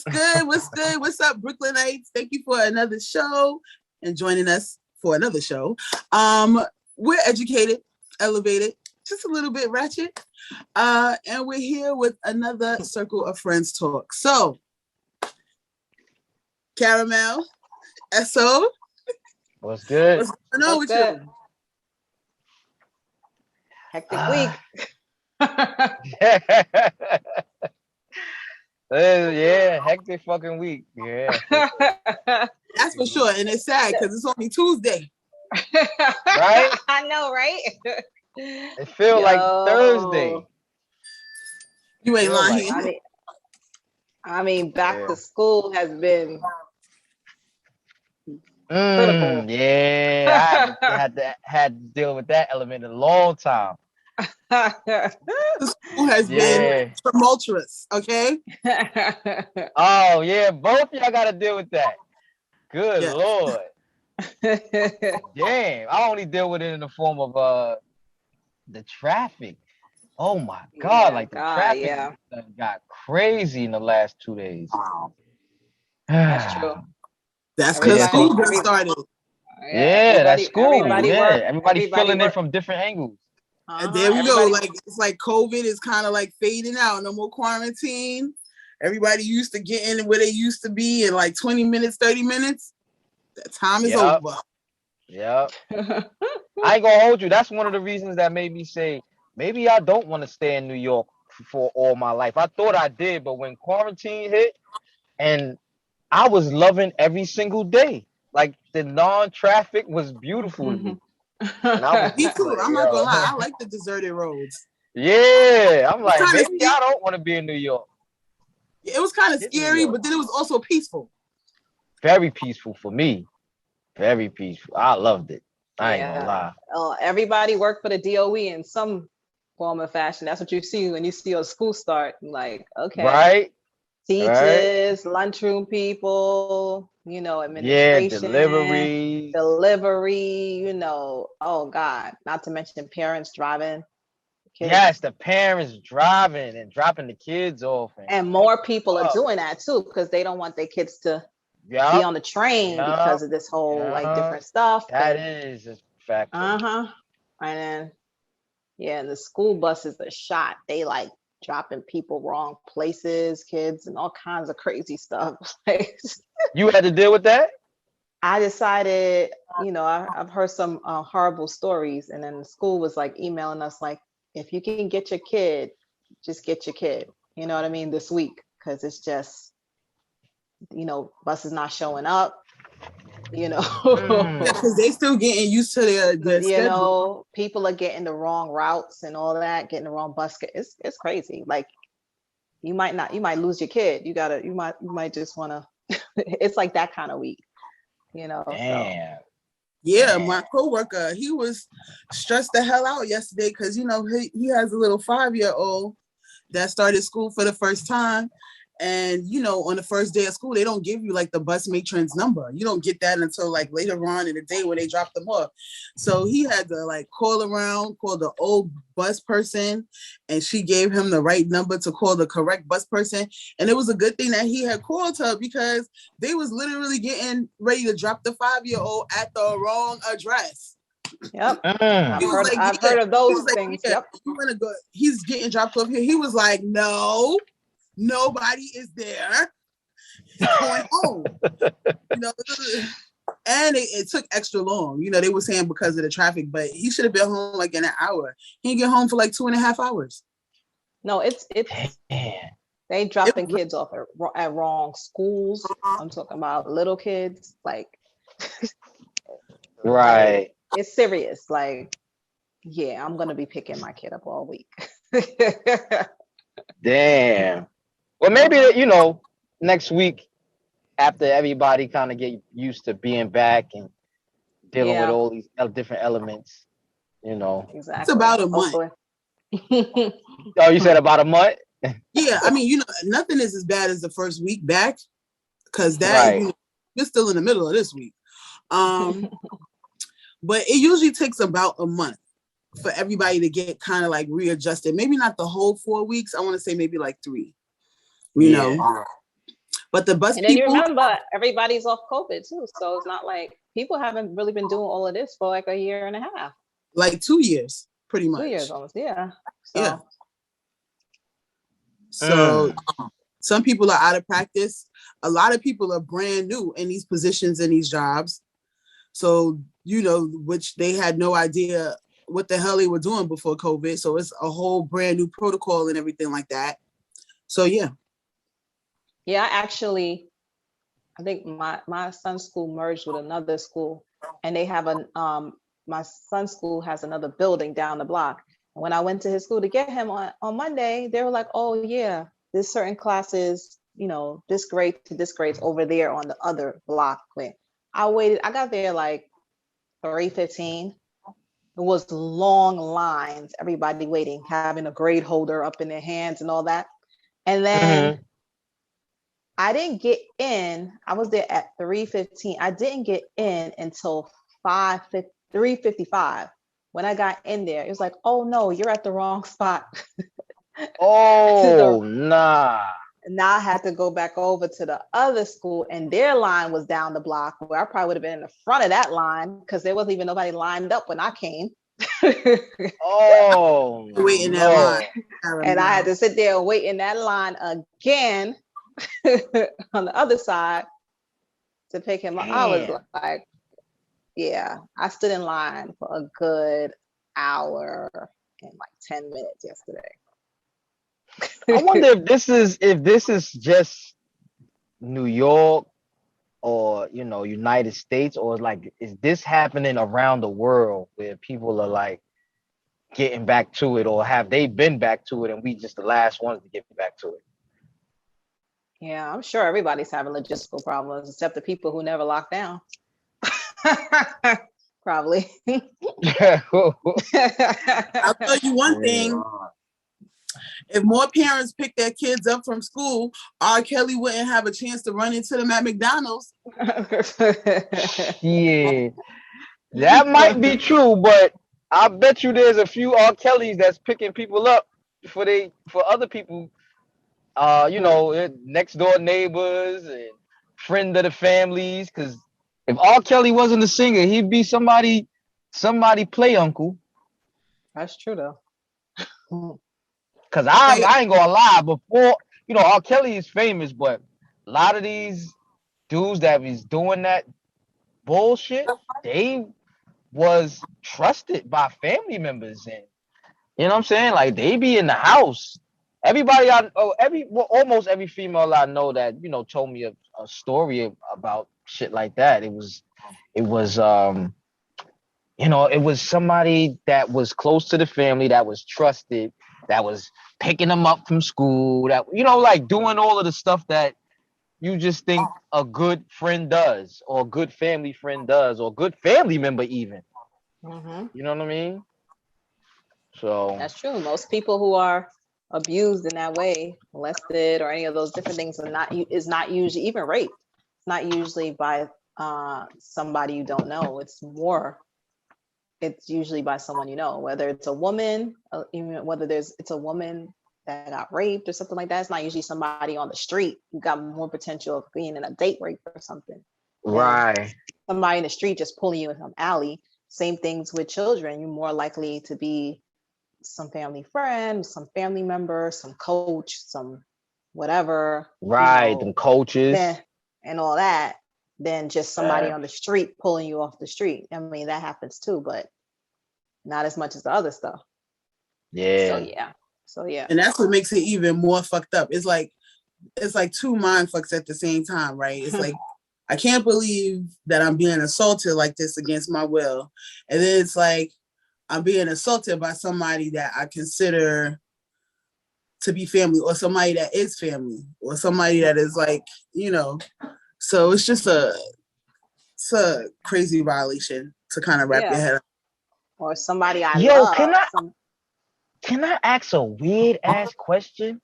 What's good? What's good? What's up, Brooklynites? Thank you for another show and joining us for another show. We're educated, elevated, just a little bit ratchet. And we're here with another Circle of Friends talk. So, Caramel, SO. What's good? What's going on with you? Hectic week. Yeah, hectic fucking week. Yeah. That's for sure. And it's sad because it's only Tuesday. Right? I know, right? It feels like Thursday. You ain't lying. I mean, back to school has been critical. Yeah, I had to deal with that element in a long time. The school has been tumultuous, okay? Oh yeah, both y'all gotta deal with that. Good Lord. Damn, I only deal with it in the form of the traffic. Oh my God, the traffic got crazy in the last 2 days. That's true. That's because school just started. Yeah, that's school. Everybody feeling it from different angles. And there we go. It's like COVID is kind of like fading out. No more quarantine. Everybody used to get in where they used to be in like 20 minutes, 30 minutes. That time is over. Yep. I ain't gonna hold you. That's one of the reasons that made me say, maybe I don't want to stay in New York for all my life. I thought I did, but when quarantine hit, and I was loving every single day. Like the non-traffic was beautiful to me. Me too. I'm not gonna lie. I like the deserted roads. Yeah, I'm like, maybe I don't want to be in New York. It was kind of scary, but then it was also peaceful. Very peaceful for me. Very peaceful. I loved it. I ain't gonna lie. Everybody worked for the DOE in some form or fashion. That's what you see when you see a school start. Like, okay. Right. Teachers, lunchroom people, administration. Yeah, delivery, oh God, not to mention parents driving. Kids. Yes, the parents driving and dropping the kids off. And more people are doing that too, because they don't want their kids to be on the train because of this whole different stuff. That is a fact. And then, and the school buses are shot. They dropping people wrong places, kids, and all kinds of crazy stuff. You had to deal with that? I decided, I've heard some horrible stories, and then the school was emailing us if you can get your kid, just get your kid. You know what I mean? This week, because it's just, buses not showing up. Because they still getting used to their schedule. People are getting the wrong routes and all that, getting the wrong bus. It's crazy. You might lose your kid. You might just want to. It's like that kind of week, Damn. So. Yeah, my coworker, he was stressed the hell out yesterday because he has a little 5-year-old that started school for the first time. And, on the first day of school, they don't give you the bus matron's number. You don't get that until later on in the day when they drop them off. So he had to call the old bus person, and she gave him the right number to call the correct bus person. And it was a good thing that he had called her because they was literally getting ready to drop the 5-year-old at the wrong address. Yep. I've heard of those things. Yep. He's getting dropped off here. He was like, no. Nobody is there. He's going home. And it took extra long. They were saying because of the traffic, but he should have been home in an hour. He didn't get home for 2.5 hours. No, it's they dropping kids off at wrong schools. I'm talking about little kids. Right. It's serious. I'm gonna be picking my kid up all week. Damn. Well, maybe, next week, after everybody kind of get used to being back and dealing with all these different elements, Exactly. It's about a month. Oh, you said about a month? Yeah, I mean, nothing is as bad as the first week back because you're still in the middle of this week. But it usually takes about a month for everybody to get kind of readjusted. Maybe not the whole 4 weeks. I want to say maybe 3. You know. But the bus And then you people, remember everybody's off COVID too. So it's not like people haven't really been doing all of this for like a year and a half. like 2 years, pretty 2 years much. almost. Yeah. So Yeah. So some people are out of practice. A lot of people are brand new in these positions and these jobs. So, which they had no idea what the hell they were doing before COVID. So it's a whole brand new protocol and everything like that. So yeah. Yeah, I think my son's school merged with another school, and they have my son's school has another building down the block. And when I went to his school to get him on Monday, they were like, "Oh yeah, there's certain classes, this grade to this grade's over there on the other block." I got there like 3:15. It was long lines, everybody waiting, having a grade holder up in their hands and all that. And then I didn't get in. I was there at 3:15. I didn't get in until 3:55. When I got in there, it was like, "Oh no, you're at the wrong spot." Oh, nah. Now I had to go back over to the other school, and their line was down the block, where I probably would have been in the front of that line because there wasn't even nobody lined up when I came. Oh, Wait in that no. line. And I had to sit there and wait in that line again on the other side to pick him up. I was like, yeah, I stood in line for a good hour and like 10 minutes yesterday. I wonder if this is just New York or United States, or like is this happening around the world where people are like getting back to it, or have they been back to it and we just the last ones to get back to it? Yeah, I'm sure everybody's having logistical problems except the people who never locked down. Probably. I'll tell you one thing. If more parents pick their kids up from school, R. Kelly wouldn't have a chance to run into them at McDonald's. Yeah, that might be true, but I bet you there's a few R. Kellys that's picking people up for other people, next door neighbors and friend of the families. Because if R. Kelly wasn't a singer, he'd be somebody play uncle. That's true though. Cause I ain't gonna lie, before R. Kelly is famous, but a lot of these dudes that was doing that bullshit, they was trusted by family members, and you know what I'm saying? Like they be in the house. Everybody almost every female I know that told me a story about shit like that. It was it was somebody that was close to the family, that was trusted, that was picking them up from school, that like doing all of the stuff that you just think a good friend does, or a good family friend does, or a good family member even. Mm-hmm. You know what I mean? So that's true. Most people who are abused in that way, molested or any of those different things, is not usually even rape. It's not usually by somebody you don't know. It's usually by someone you know, whether it's a woman, even whether it's a woman that got raped or something like that. It's not usually somebody on the street. You got more potential of being in a date rape or something. right. Somebody in the street just pulling you in some alley. Same things with children. You're more likely to be some family friend, some family member, some coach, some whatever. Right, them coaches and all that, than just somebody on the street pulling you off the street. I mean, that happens too, but not as much as the other stuff. Yeah. So yeah. And that's what makes it even more fucked up. It's like two mind fucks at the same time, right? It's like, I can't believe that I'm being assaulted like this against my will. And then it's like, I'm being assaulted by somebody that I consider to be family, or somebody that is family, or somebody that is like, so it's just a crazy violation to kind of wrap your head up. Or somebody I love. Can I ask a weird ass question?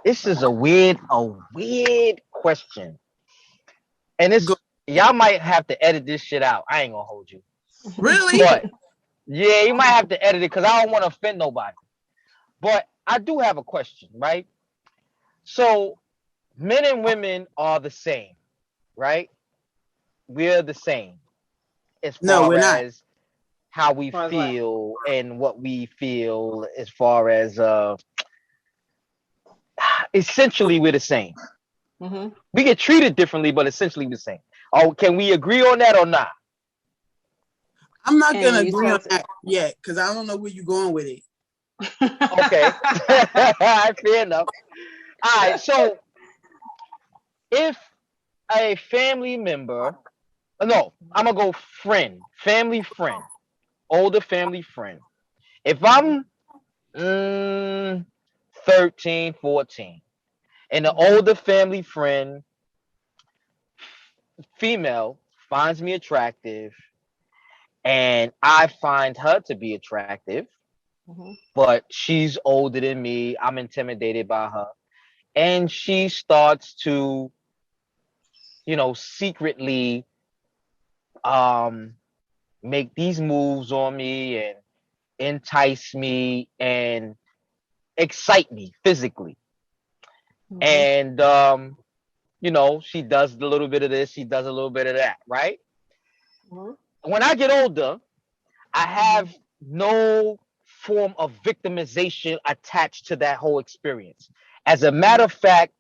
This is a weird question. And y'all might have to edit this shit out. I ain't gonna hold you. Really? But yeah, you might have to edit it because I don't want to offend nobody. But I do have a question, right? So men and women are the same, right? We're the same as No, far we're not. as how we As far as what? feel and what we feel, as far as essentially we're the same. Mm-hmm. We get treated differently, but essentially the same. Oh, can we agree on that or not? I'm not And gonna you agree on told. that yet because I don't know where you're going with it. Okay. Fair enough. All right. So if a family member, no, I'm gonna go friend, family friend, older family friend. If Mhm, I'm mm, 13, 14, and the mhm, older family friend, female, finds me attractive, and I find her to be attractive, mhm, but she's older than me, I'm intimidated by her, and she starts to, secretly um make these moves on me and entice me and excite me physically. mhm, And she does a little bit of this, she does a little bit of that, right? mhm, When I get older, I mhm, have no form of victimization attached to that whole experience. As a matter mhm, of fact,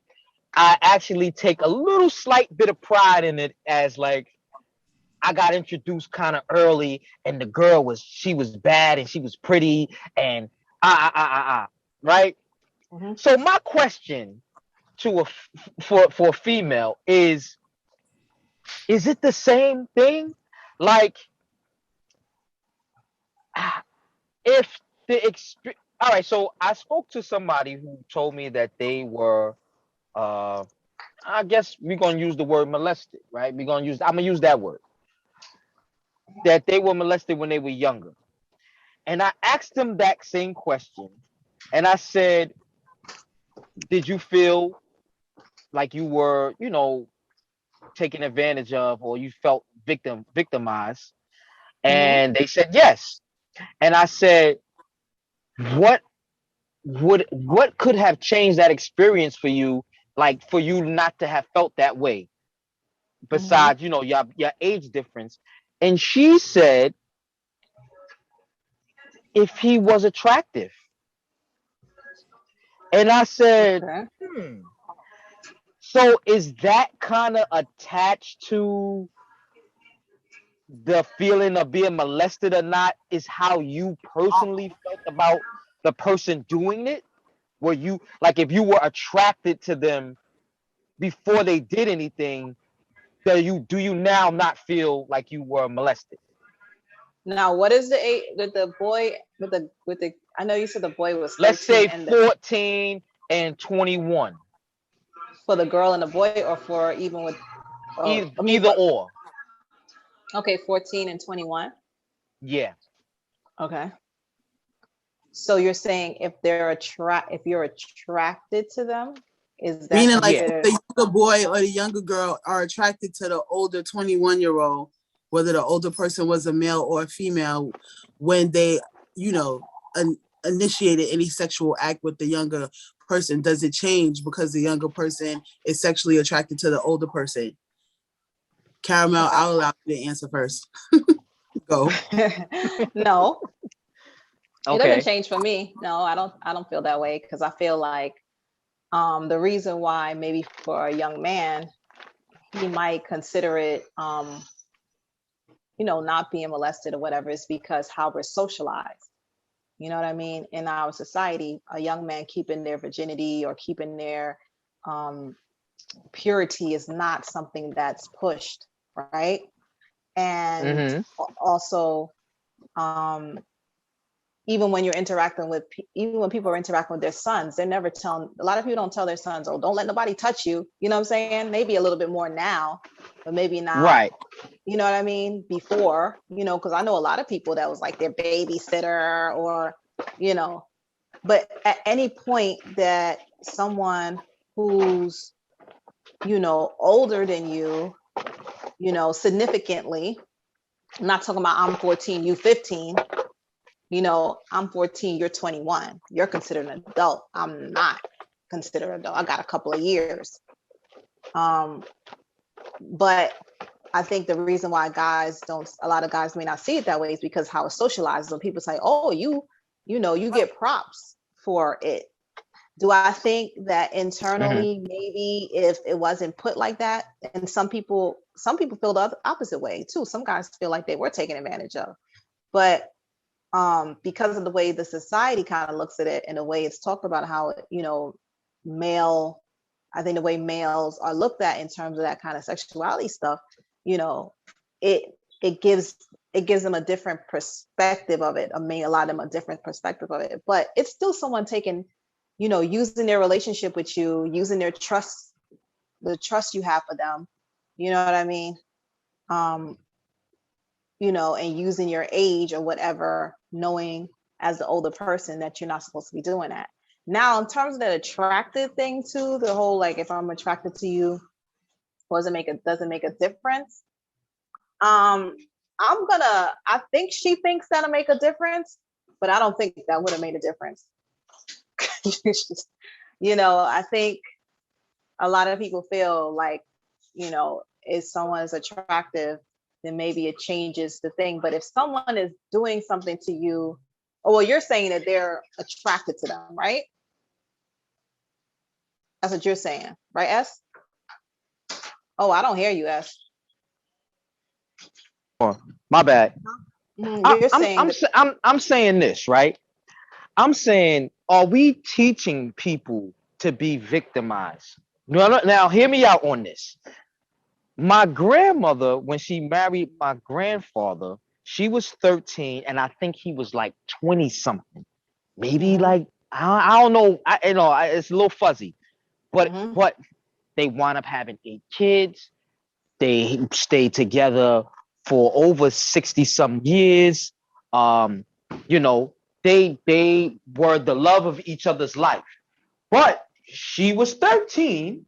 I actually take a little slight bit of pride in it, as like I got introduced kind of early, and the girl was bad and she was pretty and right. mhm. So my question to for a female is it the same thing? Like, if all right, so I spoke to somebody who told me that they were uh I guess we're gonna use the word molested, right? I'm gonna use that word, that they were molested when they were younger. And I asked them that same question, and I said, did you feel like you were, taken advantage of, or you felt victimized? Mhm. And they said yes. And I said, what what could have changed that experience for you, like for you not to have felt that way, Mhm. besides, your age difference? And she said, if he was attractive. And I said, Okay. hmm. So is that kind of attached to the feeling of being molested or not, is how you personally felt about the person doing it? Were you like, if you were attracted to them before they did anything, do you now not feel like you were molested? Now, what is the age with the boy with the? I know you said the boy was Let's 13, say and the, 14 and 21. for the girl and the boy, or for even with, I mean, Either or. okay, 14 and 21. Yeah. Okay. So you're saying if you're attracted to them, is that Meaning, like, if considered? the younger boy or the younger girl are attracted to the older 21-year-old, whether the older person was a male or a female, when they, you know, initiated any sexual act with the younger person, does it change because the younger person is sexually attracted to the older person? Caramel, Okay. I'll allow you to answer first. Go. No, it doesn't Okay. change for me. No, I don't feel that way, because I feel like the reason why maybe for a young man he might consider it not being molested or whatever is because how we're socialized. You know what I mean? In our society, a young man keeping their virginity or keeping their um, purity is not something that's pushed, right? And Mm-hmm. also, um, even when you're interacting with, even when people are interacting with their sons, they're never telling, a lot of people don't tell their sons, oh, don't let nobody touch you. You know what I'm saying? Maybe a little bit more now, but maybe not, Right. you know what I mean? Before, because I know a lot of people that was like their babysitter or, you know, but at any point that someone who's, older than you, significantly, I'm not talking about I'm 14, you 15, I'm 14, you're 21. You're considered an adult. I'm not considered an adult. I got a couple of years. But I think the reason why a lot of guys may not see it that way is because how it's socialized. When people say, "Oh, you get props for it." Do I think that internally, maybe if it wasn't put like that, and some people feel the opposite way too. Some guys feel like they were taken advantage of, but because of the way the society kind of looks at it and the way it's talked about, how male, I think the way males are looked at in terms of that kind of sexuality stuff, it it gives them a different perspective of it. I mean, a lot of them a different perspective of it, but it's still someone taking, using their relationship with you, using their trust, the trust you have for them. You know what I mean? And using your age or whatever, knowing as the older person that you're not supposed to be doing that. Now, in terms of that attractive thing too, the whole like, if I'm attracted to you, doesn't make a difference. I think she thinks that'll make a difference, but I don't think that would have made a difference. I think a lot of people feel like, if someone is attractive, then maybe it changes the thing. But if someone is doing something to you, you're saying that they're attracted to them, right? That's what you're saying, right, S? Oh, I don't hear you, S. Oh, my bad. You're saying I'm saying this, right? I'm saying, are we teaching people to be victimized? Now, hear me out on this. My grandmother, when she married my grandfather, she was 13, and I think he was like 20 something. Maybe like I don't know. It's a little fuzzy, but they wound up having 8 kids. They stayed together for over 60 some years. They were the love of each other's life. But she was 13,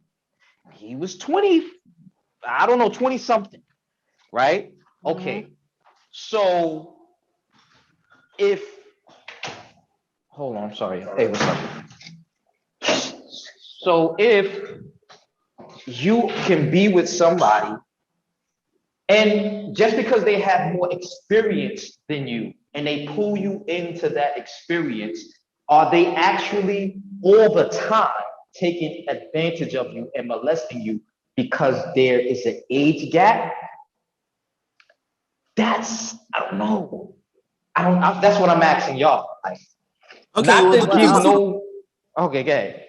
he was 20, I don't know, 20 something, right? Okay. So hold on, I'm sorry. Hey, what's up? So if you can be with somebody, and just because they have more experience than you and they pull you into that experience, are they actually all the time taking advantage of you and molesting you because there is an age gap? I don't know. That's what I'm asking y'all. Okay, Not well, to give no. Okay, go ahead.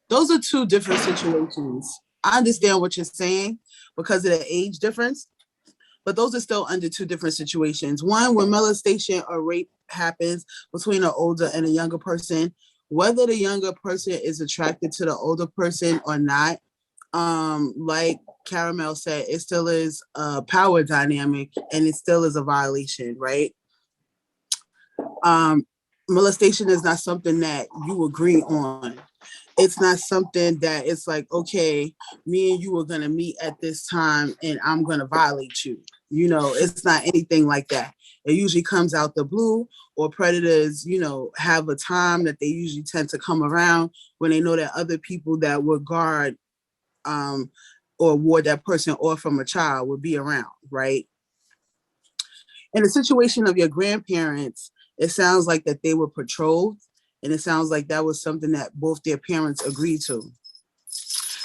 Those are two different situations. I understand what you're saying because of the age difference, but those are still under two different situations. One, when molestation or rape happens between an older and a younger person, whether the younger person is attracted to the older person or not, like Caramel said, it still is a power dynamic and it still is a violation, right? Molestation is not something that you agree on. It's not something that it's like, okay, me and you are going to meet at this time and I'm going to violate you. It's not anything like that. It usually comes out the blue, or predators, have a time that they usually tend to come around when they know that other people that would guard or ward that person off from a child would be around, right? In the situation of your grandparents, it sounds like that they were patrolled, and it sounds like that was something that both their parents agreed to.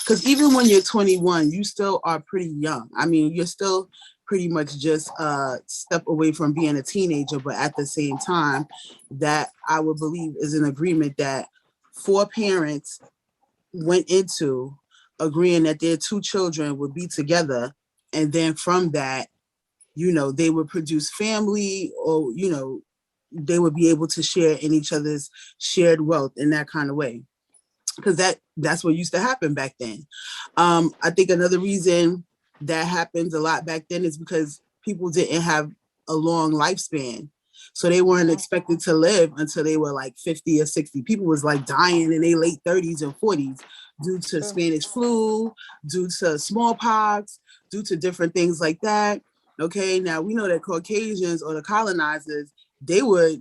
Because even when you're 21, you still are pretty young. I mean, you're still pretty much just a step away from being a teenager, but at the same time, that I would believe is an agreement that 4 parents went into, agreeing that their 2 children would be together. And then from that, they would produce family, or, they would be able to share in each other's shared wealth in that kind of way. Because that's what used to happen back then. I think another reason that happens a lot back then is because people didn't have a long lifespan. So they weren't expected to live until they were like 50 or 60. People was like dying in their late 30s and 40s due to Spanish flu, due to smallpox, due to different things like that. Okay, now we know that Caucasians or the colonizers, they were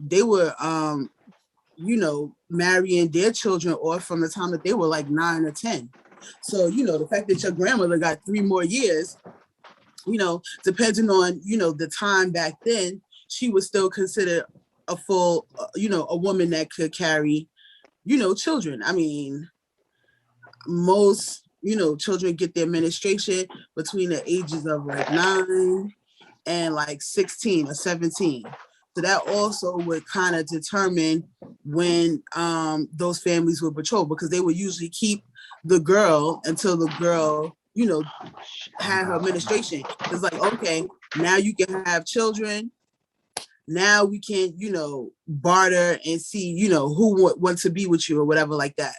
marrying their children off from the time that they were like 9 or 10. So, the fact that your grandmother got 3 more years, depending on, the time back then, she was still considered a full, a woman that could carry, children. I mean, most, children get their menstruation between the ages of like 9 and like 16 or 17. So that also would kind of determine when those families were betrothed, because they would usually keep the girl until the girl, had her menstruation. It's like, okay, now you can have children. Now we can, barter and see, who wants to be with you or whatever like that.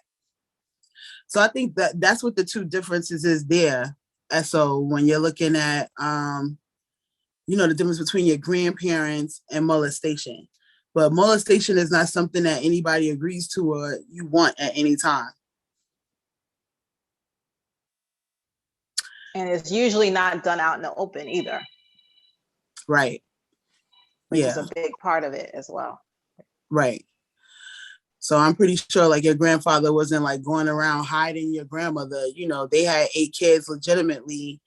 So I think that that's what the two differences is there. And so when you're looking at, the difference between your grandparents and molestation. But molestation is not something that anybody agrees to or you want at any time. And it's usually not done out in the open either. Right. Which is a big part of it as well. Right. So I'm pretty sure like your grandfather wasn't like going around hiding your grandmother. They had 8 kids legitimately,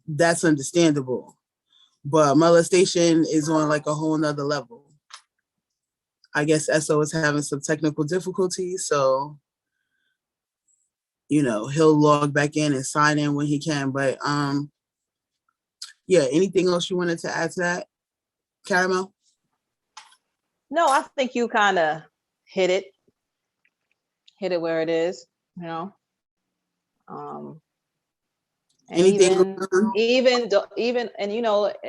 that's understandable. But molestation is on like a whole nother level. I guess SO is having some technical difficulties, so he'll log back in and sign in when he can. But yeah, anything else you wanted to add to that, Caramel? No, I think you kind of hit it where it is, and even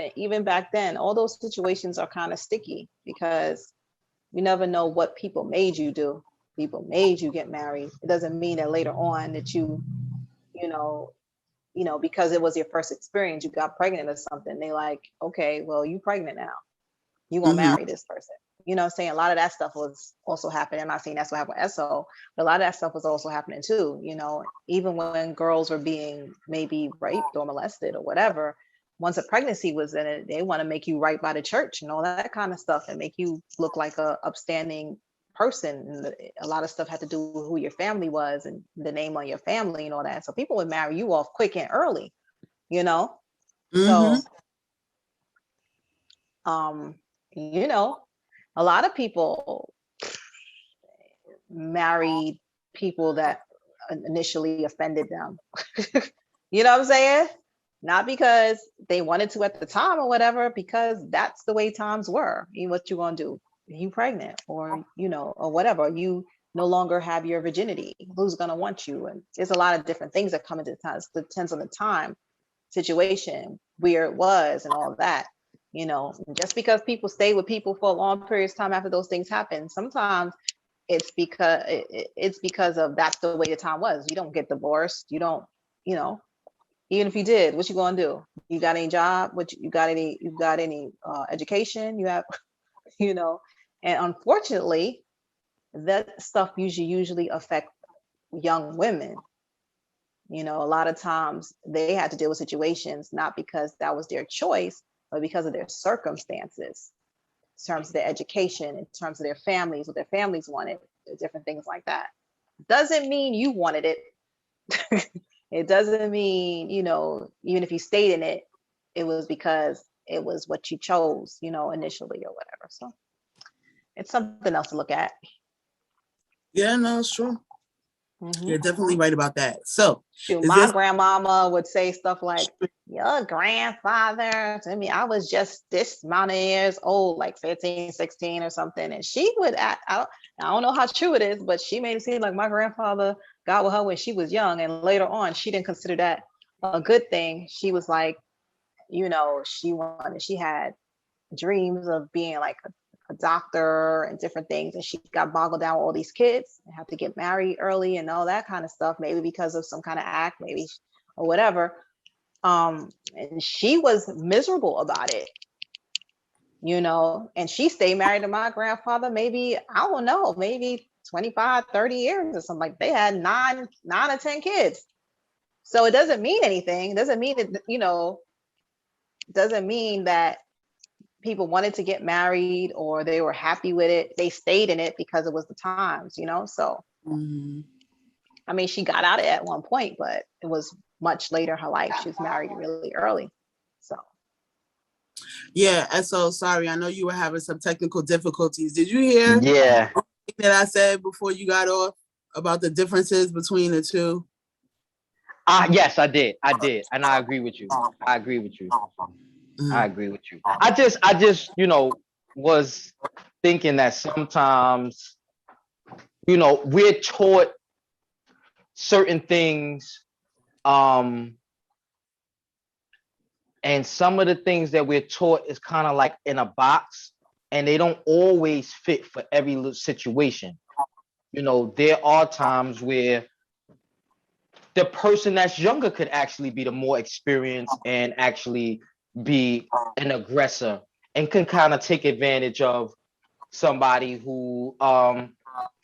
even back then, all those situations are kind of sticky because you never know what people made you do. People made you get married. It doesn't mean that later on that because it was your first experience, you got pregnant or something. They like, okay, well, you pregnant now. You gonna marry this person. I'm saying? A lot of that stuff was also happening. I'm not saying that's what happened with SO, but a lot of that stuff was also happening too. Even when girls were being maybe raped or molested or whatever, once a pregnancy was in it, they want to make you right by the church and all that kind of stuff and make you look like a upstanding person. And a lot of stuff had to do with who your family was and the name on your family and all that. So people would marry you off quick and early, So, a lot of people married people that initially offended them. You know what I'm saying? Not because they wanted to at the time or whatever, because that's the way times were. What you gonna do? You pregnant or, or whatever. You no longer have your virginity. Who's gonna want you? And there's a lot of different things that come into time. It depends on the time, situation, where it was and all that. Just because people stay with people for a long period of time after those things happen, sometimes it's because of that's the way the time was. You don't get divorced. You don't, even if you did, what you gonna do? You got any job? You got any education? You have, and unfortunately, that stuff usually affect young women. A lot of times they had to deal with situations not because that was their choice, but because of their circumstances, in terms of their education, in terms of their families, what their families wanted, different things like that. Doesn't mean you wanted it. It doesn't mean, even if you stayed in it, it was because it was what you chose, initially or whatever. So it's something else to look at. Yeah, no, it's true. You're definitely right about that. So my grandmama would say stuff like, your grandfather to me, I was just this amount of years old, like 15, 16 or something. And she would act, I don't know how true it is, but she made it seem like my grandfather got with her when she was young. And later on, she didn't consider that a good thing. She was like, she had dreams of being like a doctor and different things, and she got boggled down with all these kids and had to get married early and all that kind of stuff, maybe because of some kind of act, maybe, or whatever. And she was miserable about it, and she stayed married to my grandfather maybe, I don't know, maybe 25, 30 years or something. Like they had nine or 10 kids. So it doesn't mean anything. It doesn't mean that, doesn't mean that people wanted to get married or they were happy with it. They stayed in it because it was the times, so I mean, she got out of it at one point, but it was much later in her life. She was married really early. So. Yeah, and so sorry, I know you were having some technical difficulties. Did you hear Yeah. that I said before you got off about the differences between the two? Yes, I did. And I agree with you. I agree with you. I just, was thinking that sometimes, we're taught certain things, and some of the things that we're taught is kind of like in a box, and they don't always fit for every little situation. There are times where the person that's younger could actually be the more experienced and actually be an aggressor and can kind of take advantage of somebody who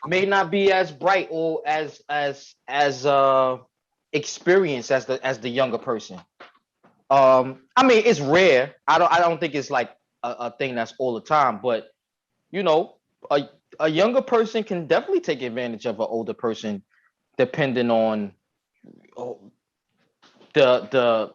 may not be as bright or as experienced as the younger person. I mean, it's rare. I don't think it's like a thing that's all the time, but a younger person can definitely take advantage of an older person depending on the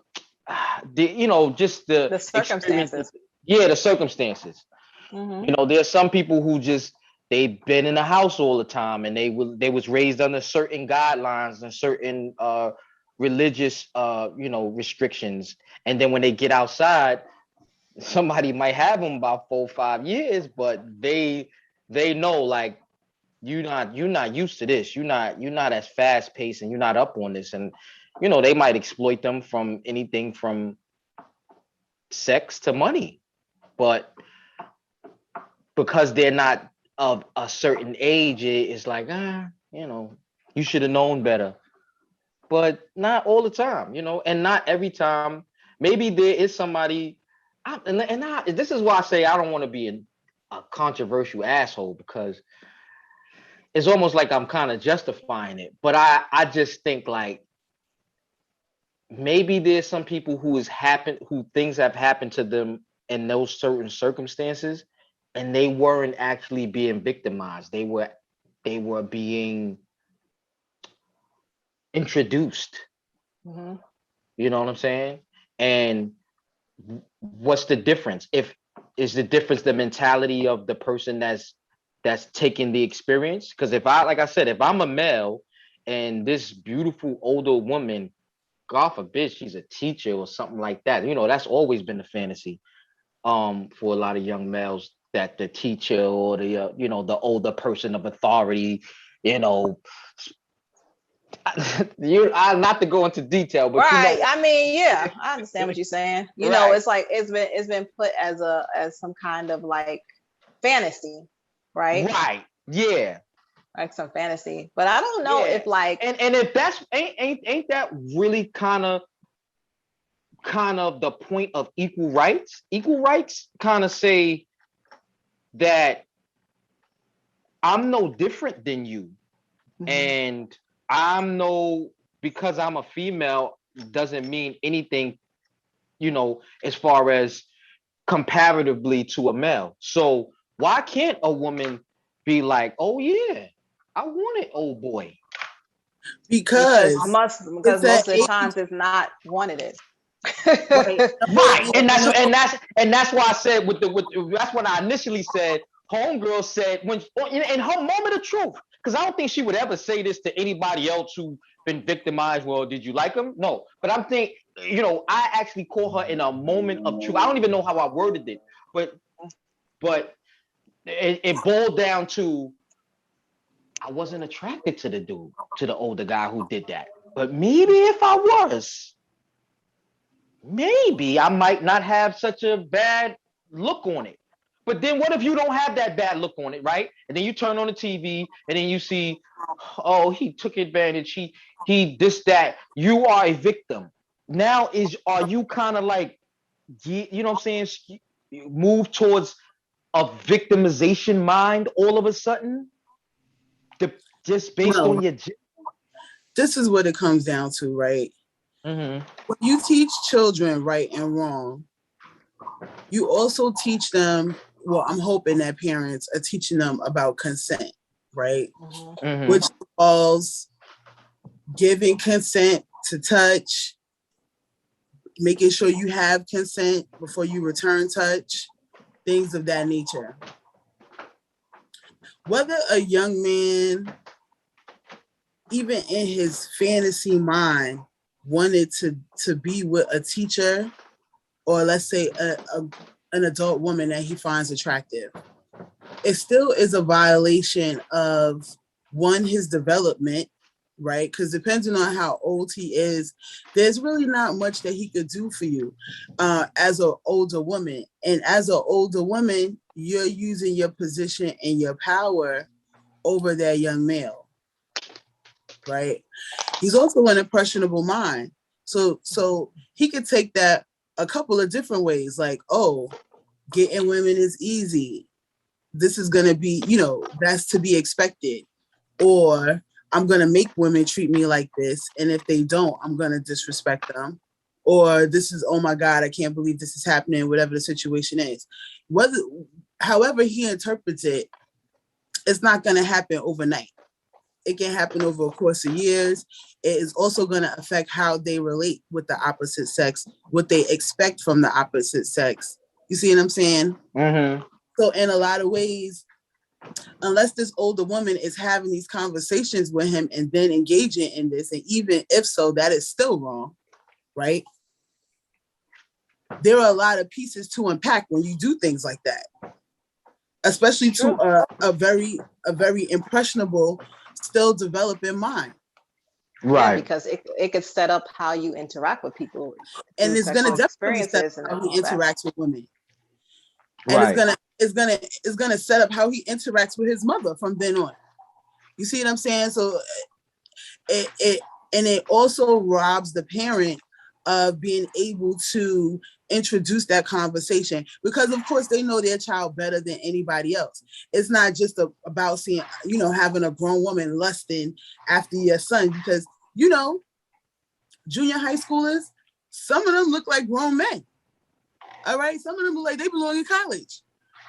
just the circumstances. Yeah, the circumstances. Mm-hmm. There's some people who just they've been in the house all the time and they was raised under certain guidelines and certain religious restrictions, and then when they get outside, somebody might have them about 4 or 5 years, but they know, like, you're not used to this, you're not as fast paced and you're not up on this, and they might exploit them from anything from sex to money, but because they're not of a certain age, it's like, you should have known better. But not all the time, and not every time. Maybe there is somebody, this is why I say I don't want to be a controversial asshole, because it's almost like I'm kind of justifying it. But I just think, like, maybe there's some people who things have happened to them in those certain circumstances, and they weren't actually being victimized. They were being introduced. Mm-hmm. You know what I'm saying? And what's the difference? Is the difference the mentality of the person that's taking the experience? Because like I said, if I'm a male and this beautiful older woman, God forbid she's a teacher or something like that, that's always been the fantasy for a lot of young males, that the teacher or the the older person of authority, not to go into detail, but right. I mean, yeah, I understand what you're saying. Right. It's like it's been put as some kind of like fantasy, right? Right. Yeah. Like some fantasy, but I don't know if like and if that's ain't that really kind of the point of equal rights? Equal rights kind of say that I'm no different than you, mm-hmm. and because I'm a female doesn't mean anything, as far as comparatively to a male. So why can't a woman be like, oh yeah, I want it, old boy? Because most of the times it's not wanted it. right. And that's why I said that's what I initially said. Homegirl said when in her moment of truth, because I don't think she would ever say this to anybody else who been victimized. Well, did you like him? No, but I'm thinking, I actually call her in a moment of truth. I don't even know how I worded it, but it boiled down to, I wasn't attracted to the older guy who did that. But maybe if I was, maybe I might not have such a bad look on it. But then what if you don't have that bad look on it, right? And then you turn on the TV and then you see, oh, he took advantage. He this, that. You are a victim. Now are you kind of like, you know what I'm saying? Move towards a victimization mind all of a sudden? Just based on your... This is what it comes down to, right? Mm-hmm. When you teach children right and wrong, you also teach them, well, I'm hoping that parents are teaching them about consent, right? Mm-hmm. Which involves giving consent to touch, making sure you have consent before you return touch, things of that nature. Whether a young man, even in his fantasy mind, wanted to be with a teacher, or let's say an adult woman that he finds attractive, it still is a violation of, one, his development, right? Because depending on how old he is, there's really not much that he could do for you as an older woman. And as an older woman, you're using your position and your power over that young male, right? He's also an impressionable mind. So he could take that a couple of different ways, like, oh, getting women is easy. This is going to be, that's to be expected. Or I'm going to make women treat me like this. And if they don't, I'm going to disrespect them. Or this is, oh my God, I can't believe this is happening, whatever the situation is. However he interprets it, it's not going to happen overnight. It can happen over a course of years. It is also going to affect how they relate with the opposite sex, what they expect from the opposite sex. You see what I'm saying? Mm-hmm. So in a lot of ways, unless this older woman is having these conversations with him and then engaging in this, and even if so, that is still wrong, right? There are a lot of pieces to unpack when you do things like that, especially to a very impressionable, still developing mind. Right. Yeah, because it could set up how you interact with people, and it's going to definitely set up and how he all that. interacts with women. And Right. it's gonna set up how he interacts with his mother from then on. You see what I'm saying? So it also robs the parent of being able to introduce that conversation, because of course they know their child better than anybody else. It's not just about seeing, having a grown woman lusting after your son, because junior high schoolers, some of them look like grown men. All right, some of them look like they belong in college.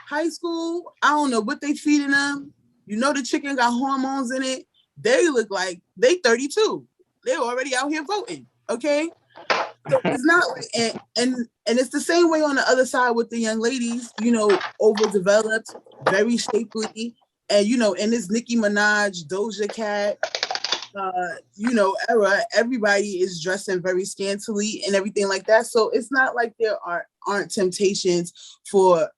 High school, I don't know what they feeding them. The chicken got hormones in it. They look like they 32. They're already out here voting. Okay, so it's not like, and it's the same way on the other side with the young ladies. Overdeveloped, very shapely, and in this Nicki Minaj, Doja Cat, era, everybody is dressing very scantily and everything like that. So it's not like there aren't temptations for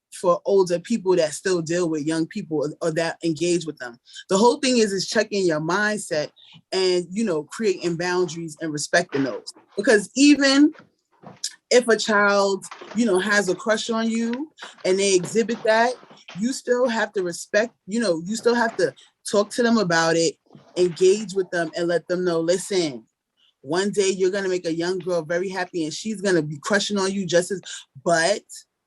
older people that still deal with young people or that engage with them. The whole thing is checking your mindset and, creating boundaries and respecting those. Because even if a child, has a crush on you and they exhibit that, you still have to respect, you still have to talk to them about it, engage with them, and let them know, listen, one day you're going to make a young girl very happy and she's going to be crushing on you but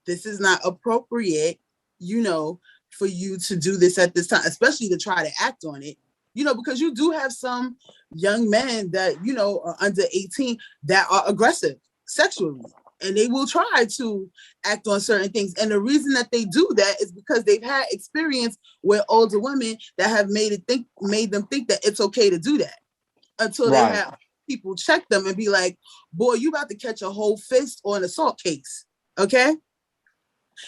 this is not appropriate, for you to do this at this time, especially to try to act on it, because you do have some young men that, are under 18 that are aggressive sexually, and they will try to act on certain things. And the reason that they do that is because they've had experience with older women that have made them think that it's okay to do that, until they have people check them and be like, boy, you about to catch a whole fist or an assault case. Okay.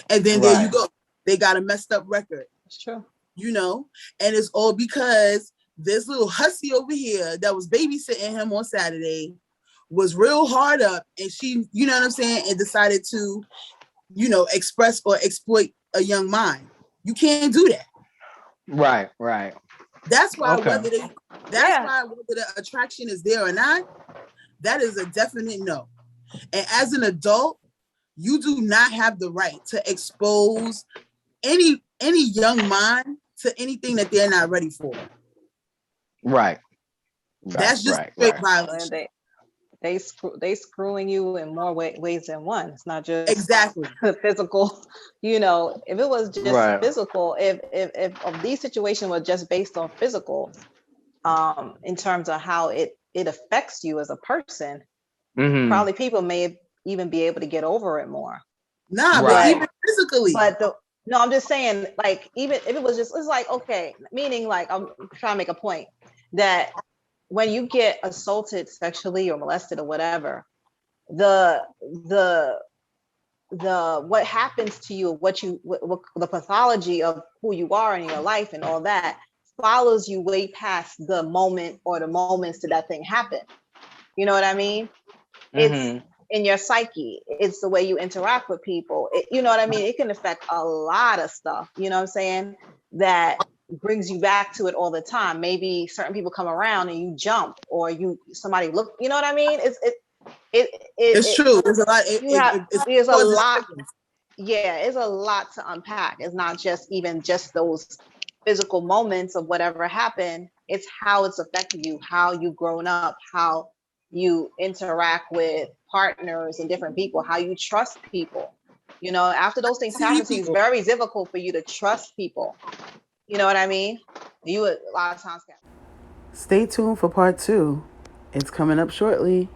And then there you go. They got a messed up record. It's true. And it's all because this little hussy over here that was babysitting him on Saturday was real hard up, and she, you know what I'm saying, and decided to, express or exploit a young mind. You can't do that. Right. That's why whether the attraction is there or not, that is a definite no. And as an adult, you do not have the right to expose any young mind to anything that they're not ready for. Right. That's just straight violation. They screwing you in more ways than one. It's not just exactly physical. If it was just physical, if these situations were just based on physical, in terms of how it affects you as a person, probably people may even be able to get over it more. But even physically. No, I'm just saying, like, even if it was just, it's like, okay, meaning like, I'm trying to make a point that when you get assaulted sexually or molested or whatever, the what happens to you, what the pathology of who you are in your life and all that follows you way past the moment or the moments that thing happened. You know what I mean? It's in your psyche. It's the way you interact with people. You know what I mean? It can affect a lot of stuff. You know what I'm saying? That brings you back to it all the time. Maybe certain people come around and you jump, or somebody look. You know what I mean? It's true. There's a lot. There's a causes lot. triggers. Yeah, it's a lot to unpack. It's not just even just those physical moments of whatever happened. It's how it's affected you, how you've grown up, how you interact with partners and different people, how you trust people. You know, after those things happen to you, it's very difficult for you to trust people. You know what I mean? You a lot of times. Stay tuned for part 2. It's coming up shortly.